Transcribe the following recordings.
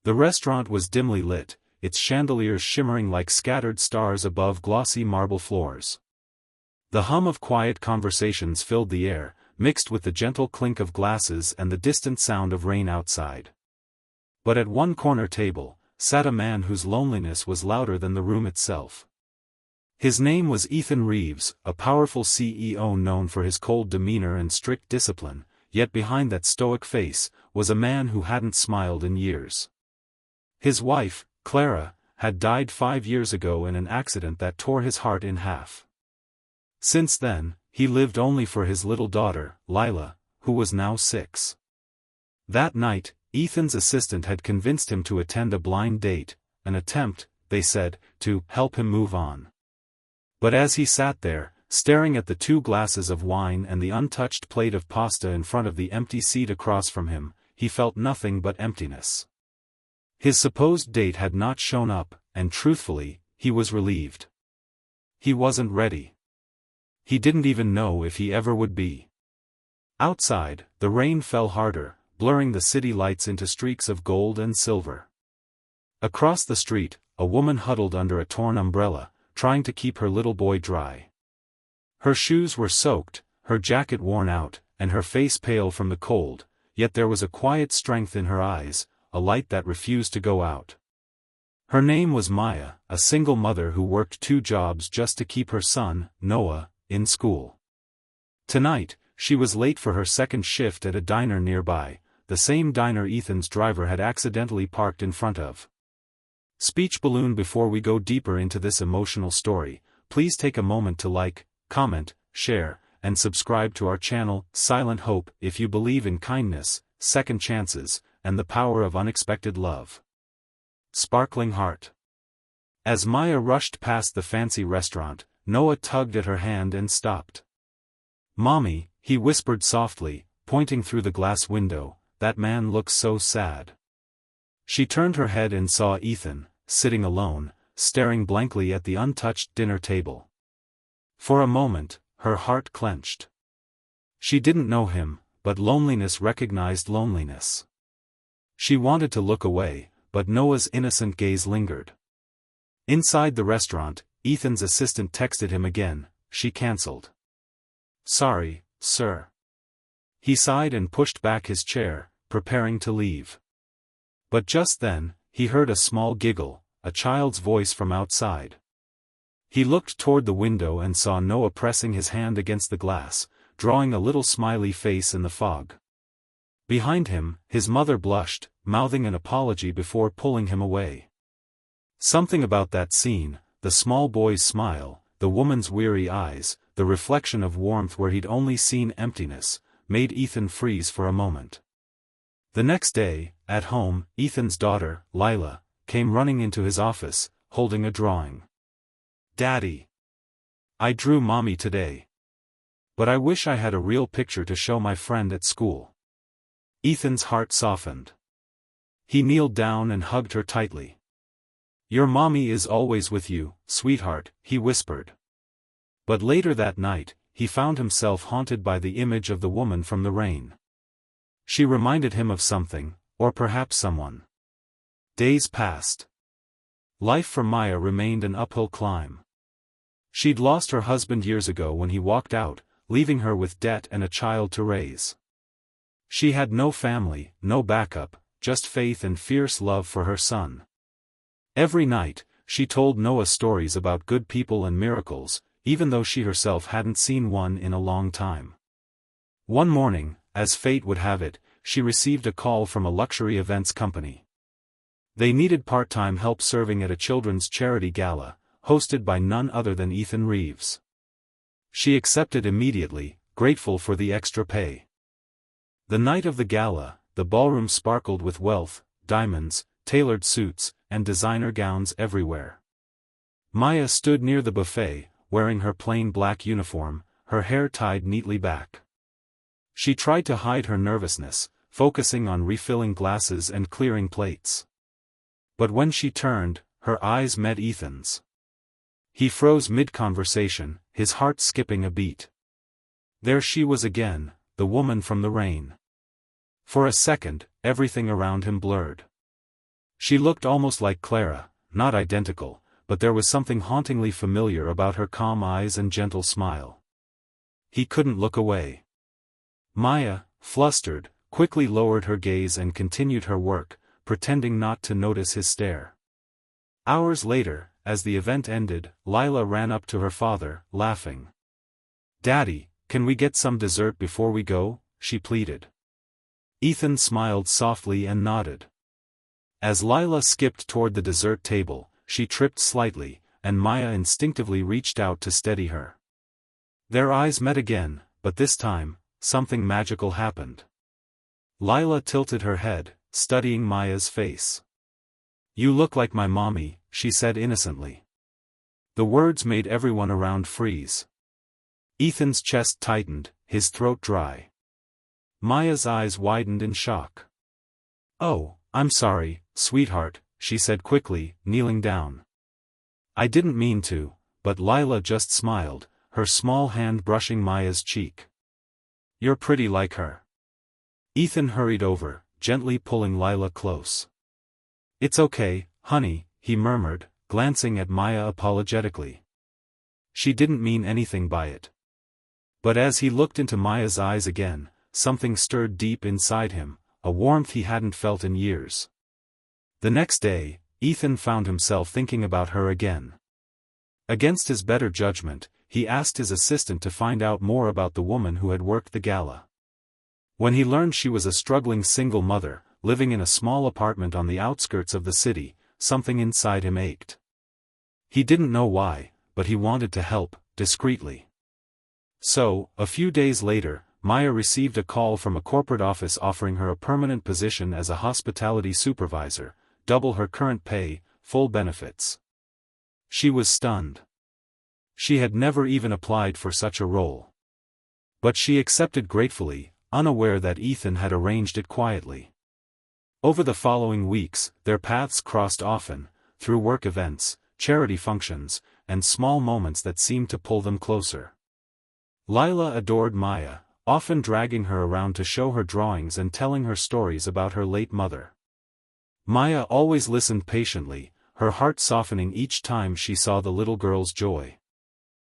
The restaurant was dimly lit, its chandeliers shimmering like scattered stars above glossy marble floors. The hum of quiet conversations filled the air, mixed with the gentle clink of glasses and the distant sound of rain outside. But at one corner table, sat a man whose loneliness was louder than the room itself. His name was Ethan Reeves, a powerful CEO known for his cold demeanor and strict discipline, yet behind that stoic face, was a man who hadn't smiled in years. His wife, Clara, had died 5 years ago in an accident that tore his heart in half. Since then, he lived only for his little daughter, Lila, who was now 6. That night, Ethan's assistant had convinced him to attend a blind date, an attempt, they said, to help him move on. But as he sat there, staring at the 2 glasses of wine and the untouched plate of pasta in front of the empty seat across from him, he felt nothing but emptiness. His supposed date had not shown up, and truthfully, he was relieved. He wasn't ready. He didn't even know if he ever would be. Outside, the rain fell harder, blurring the city lights into streaks of gold and silver. Across the street, a woman huddled under a torn umbrella, trying to keep her little boy dry. Her shoes were soaked, her jacket worn out, and her face pale from the cold, yet there was a quiet strength in her eyes, a light that refused to go out. Her name was Maya, a single mother who worked 2 jobs just to keep her son, Noah, in school. Tonight, she was late for her second shift at a diner nearby, the same diner Ethan's driver had accidentally parked in front of. Speech balloon. Before we go deeper into this emotional story, please take a moment to like, comment, share, and subscribe to our channel, Silent Hope, if you believe in kindness, second chances, and the power of unexpected love. Sparkling Heart. As Maya rushed past the fancy restaurant, Noah tugged at her hand and stopped. "Mommy," he whispered softly, pointing through the glass window, "that man looks so sad." She turned her head and saw Ethan, sitting alone, staring blankly at the untouched dinner table. For a moment, her heart clenched. She didn't know him, but loneliness recognized loneliness. She wanted to look away, but Noah's innocent gaze lingered. Inside the restaurant, Ethan's assistant texted him again. She cancelled. "Sorry, sir." He sighed and pushed back his chair, preparing to leave. But just then, he heard a small giggle, a child's voice from outside. He looked toward the window and saw Noah pressing his hand against the glass, drawing a little smiley face in the fog. Behind him, his mother blushed, mouthing an apology before pulling him away. Something about that scene, the small boy's smile, the woman's weary eyes, the reflection of warmth where he'd only seen emptiness, made Ethan freeze for a moment. The next day, at home, Ethan's daughter, Lila, came running into his office, holding a drawing. "Daddy, I drew Mommy today. But I wish I had a real picture to show my friend at school." Ethan's heart softened. He kneeled down and hugged her tightly. "Your mommy is always with you, sweetheart," he whispered. But later that night, he found himself haunted by the image of the woman from the rain. She reminded him of something, or perhaps someone. Days passed. Life for Maya remained an uphill climb. She'd lost her husband years ago when he walked out, leaving her with debt and a child to raise. She had no family, no backup, just faith and fierce love for her son. Every night, she told Noah stories about good people and miracles, even though she herself hadn't seen one in a long time. One morning, as fate would have it, she received a call from a luxury events company. They needed part-time help serving at a children's charity gala, hosted by none other than Ethan Reeves. She accepted immediately, grateful for the extra pay. The night of the gala, the ballroom sparkled with wealth, diamonds, tailored suits, and designer gowns everywhere. Maya stood near the buffet, wearing her plain black uniform, her hair tied neatly back. She tried to hide her nervousness, focusing on refilling glasses and clearing plates. But when she turned, her eyes met Ethan's. He froze mid-conversation, his heart skipping a beat. There she was again, the woman from the rain. For a second, everything around him blurred. She looked almost like Clara, not identical, but there was something hauntingly familiar about her calm eyes and gentle smile. He couldn't look away. Maya, flustered, quickly lowered her gaze and continued her work, pretending not to notice his stare. Hours later, as the event ended, Lila ran up to her father, laughing. "Daddy, can we get some dessert before we go?" she pleaded. Ethan smiled softly and nodded. As Lila skipped toward the dessert table, she tripped slightly, and Maya instinctively reached out to steady her. Their eyes met again, but this time, something magical happened. Lila tilted her head, studying Maya's face. "You look like my mommy," she said innocently. The words made everyone around freeze. Ethan's chest tightened, his throat dry. Maya's eyes widened in shock. "Oh, I'm sorry, sweetheart," she said quickly, kneeling down. "I didn't mean to," but Lila just smiled, her small hand brushing Maya's cheek. "You're pretty like her." Ethan hurried over, gently pulling Lila close. "It's okay, honey," he murmured, glancing at Maya apologetically. She didn't mean anything by it. But as he looked into Maya's eyes again, something stirred deep inside him, a warmth he hadn't felt in years. The next day, Ethan found himself thinking about her again. Against his better judgment, he asked his assistant to find out more about the woman who had worked the gala. When he learned she was a struggling single mother, living in a small apartment on the outskirts of the city, something inside him ached. He didn't know why, but he wanted to help, discreetly. So, a few days later, Maya received a call from a corporate office offering her a permanent position as a hospitality supervisor, double her current pay, full benefits. She was stunned. She had never even applied for such a role. But she accepted gratefully, unaware that Ethan had arranged it quietly. Over the following weeks, their paths crossed often, through work events, charity functions, and small moments that seemed to pull them closer. Lila adored Maya, often dragging her around to show her drawings and telling her stories about her late mother. Maya always listened patiently, her heart softening each time she saw the little girl's joy.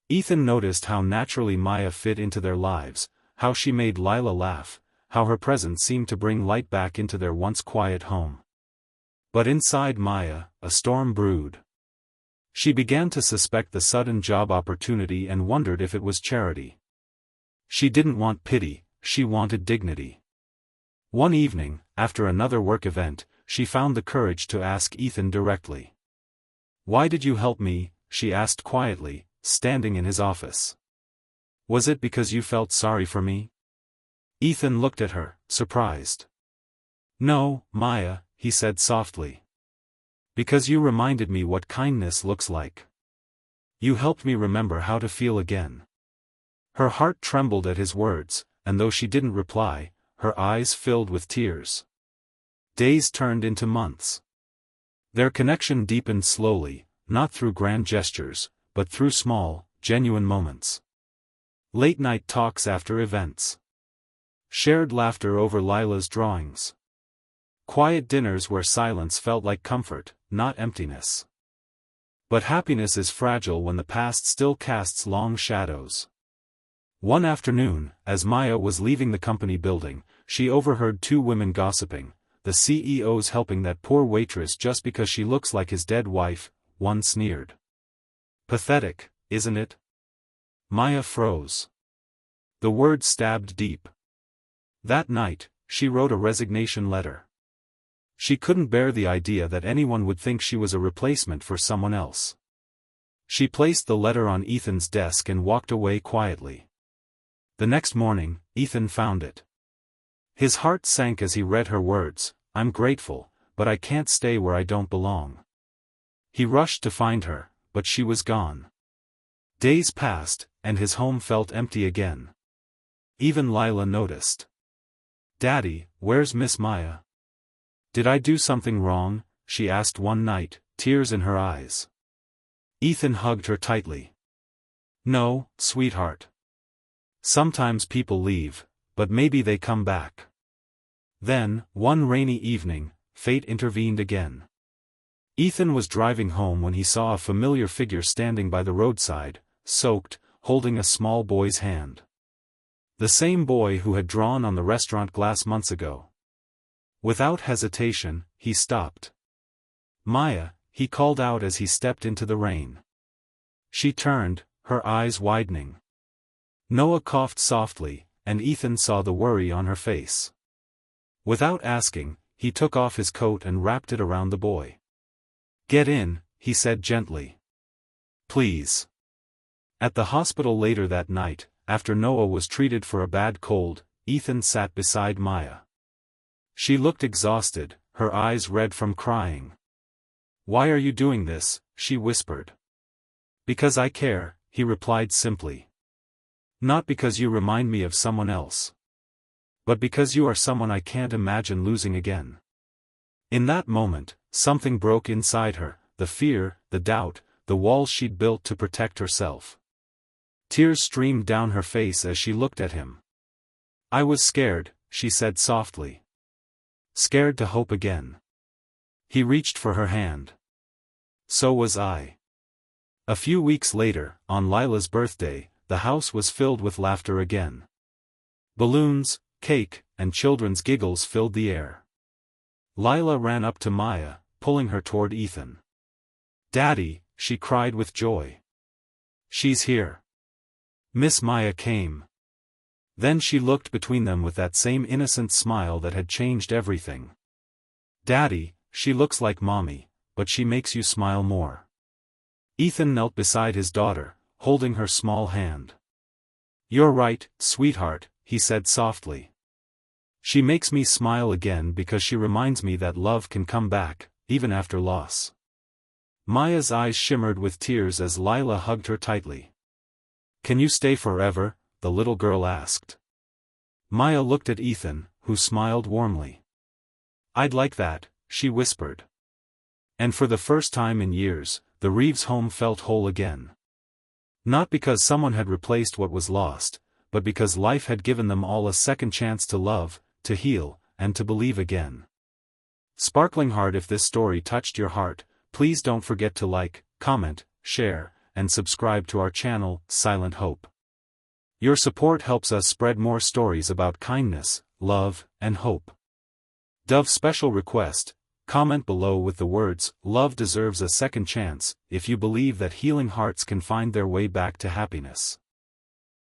Ethan noticed how naturally Maya fit into their lives, how she made Lila laugh, how her presence seemed to bring light back into their once quiet home. But inside Maya, a storm brewed. She began to suspect the sudden job opportunity and wondered if it was charity. She didn't want pity, she wanted dignity. One evening, after another work event, she found the courage to ask Ethan directly. "Why did you help me?" she asked quietly, standing in his office. "Was it because you felt sorry for me?" Ethan looked at her, surprised. "No, Maya," he said softly. "Because you reminded me what kindness looks like. You helped me remember how to feel again." Her heart trembled at his words, and though she didn't reply, her eyes filled with tears. Days turned into months. Their connection deepened slowly, not through grand gestures, but through small, genuine moments. Late-night talks after events. Shared laughter over Lila's drawings. Quiet dinners where silence felt like comfort, not emptiness. But happiness is fragile when the past still casts long shadows. One afternoon, as Maya was leaving the company building, she overheard two women gossiping, the CEO's helping that poor waitress just because she looks like his dead wife, one sneered. "Pathetic, isn't it?" Maya froze. The words stabbed deep. That night, she wrote a resignation letter. She couldn't bear the idea that anyone would think she was a replacement for someone else. She placed the letter on Ethan's desk and walked away quietly. The next morning, Ethan found it. His heart sank as he read her words, "I'm grateful, but I can't stay where I don't belong." He rushed to find her, but she was gone. Days passed, and his home felt empty again. Even Lila noticed. "Daddy, where's Miss Maya? Did I do something wrong?" she asked one night, tears in her eyes. Ethan hugged her tightly. "No, sweetheart. Sometimes people leave, but maybe they come back." Then, one rainy evening, fate intervened again. Ethan was driving home when he saw a familiar figure standing by the roadside, soaked, holding a small boy's hand. The same boy who had drawn on the restaurant glass months ago. Without hesitation, he stopped. "Maya," he called out as he stepped into the rain. She turned, her eyes widening. Noah coughed softly, and Ethan saw the worry on her face. Without asking, he took off his coat and wrapped it around the boy. "Get in," he said gently. "Please." At the hospital later that night, after Noah was treated for a bad cold, Ethan sat beside Maya. She looked exhausted, her eyes red from crying. "Why are you doing this?" she whispered. "Because I care," he replied simply. "Not because you remind me of someone else. But because you are someone I can't imagine losing again." In that moment, something broke inside her, the fear, the doubt, the walls she'd built to protect herself. Tears streamed down her face as she looked at him. "I was scared," she said softly. "Scared to hope again." He reached for her hand. "So was I." A few weeks later, on Lila's birthday, the house was filled with laughter again. Balloons, cake, and children's giggles filled the air. Lila ran up to Maya, pulling her toward Ethan. "Daddy," she cried with joy. "She's here." Miss Maya came. Then she looked between them with that same innocent smile that had changed everything. "Daddy, she looks like Mommy, but she makes you smile more." Ethan knelt beside his daughter, holding her small hand. "You're right, sweetheart," he said softly. "She makes me smile again because she reminds me that love can come back, even after loss." Maya's eyes shimmered with tears as Lila hugged her tightly. "Can you stay forever?" the little girl asked. Maya looked at Ethan, who smiled warmly. "I'd like that," she whispered. And for the first time in years, the Reeves home felt whole again. Not because someone had replaced what was lost, but because life had given them all a second chance to love, to heal, and to believe again. Sparkling Heart, if this story touched your heart, please don't forget to like, comment, share, and subscribe to our channel, Silent Hope. Your support helps us spread more stories about kindness, love, and hope. Dove special request: comment below with the words, "Love deserves a second chance," if you believe that healing hearts can find their way back to happiness.